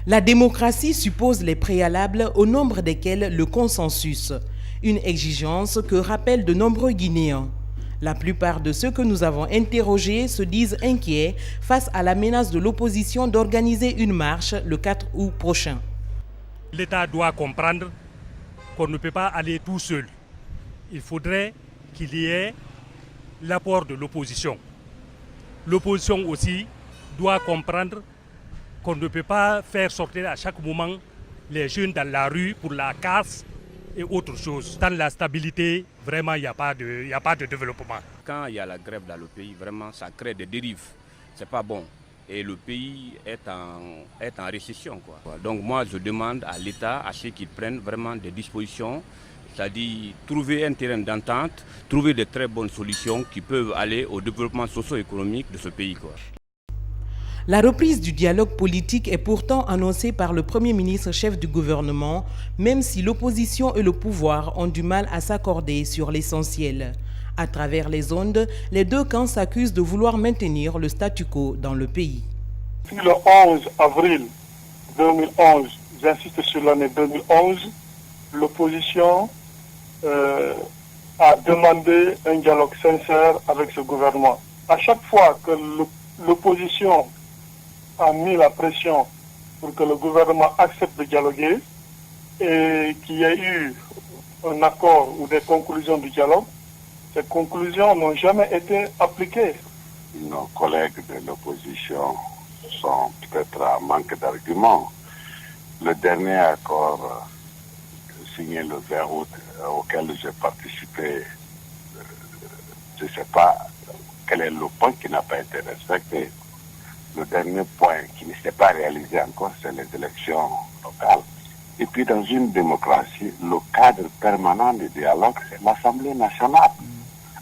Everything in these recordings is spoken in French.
La démocratie suppose les préalables au nombre desquels le consensus, une exigence que rappellent de nombreux Guinéens. La plupart de ceux que nous avons interrogés se disent inquiets face à la menace de l'opposition d'organiser une marche le 4 août prochain. L'État doit comprendre qu'on ne peut pas aller tout seul. Il faudrait qu'il y ait l'apport de l'opposition. L'opposition aussi doit comprendre qu'on ne peut pas faire sortir à chaque moment les jeunes dans la rue pour la casse et autre chose. Dans la stabilité, vraiment, il n'y a pas de développement. Quand il y a la grève dans le pays, vraiment, ça crée des dérives. C'est pas bon. Et le pays est en récession, quoi. Donc moi, je demande à l'État, à ceux qui prennent vraiment des dispositions, c'est-à-dire trouver un terrain d'entente, trouver de très bonnes solutions qui peuvent aller au développement socio-économique de ce pays, quoi. La reprise du dialogue politique est pourtant annoncée par le Premier ministre chef du gouvernement, même si l'opposition et le pouvoir ont du mal à s'accorder sur l'essentiel. À travers les ondes, les deux camps s'accusent de vouloir maintenir le statu quo dans le pays. Depuis le 11 avril 2011, j'insiste sur l'année 2011, l'opposition a demandé un dialogue sincère avec ce gouvernement. À chaque fois que l'opposition a mis la pression pour que le gouvernement accepte de dialoguer et qu'il y ait eu un accord ou des conclusions du dialogue, ces conclusions n'ont jamais été appliquées. Nos collègues de l'opposition sont peut-être à manque d'arguments. Le dernier accord signé le 20 août auquel j'ai participé, je ne sais pas quel est le point qui n'a pas été respecté. Le dernier point qui ne s'est pas réalisé encore, c'est les élections locales. Et puis dans une démocratie, le cadre permanent du dialogue, c'est l'Assemblée nationale.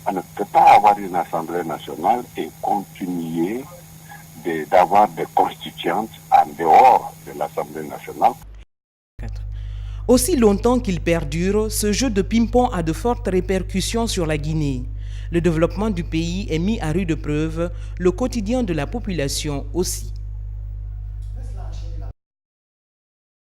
On ne peut pas avoir une Assemblée nationale et continuer d'avoir des constituantes en dehors de l'Assemblée nationale. Aussi longtemps qu'il perdure, ce jeu de ping-pong a de fortes répercussions sur la Guinée. Le développement du pays est mis à rude preuve, le quotidien de la population aussi.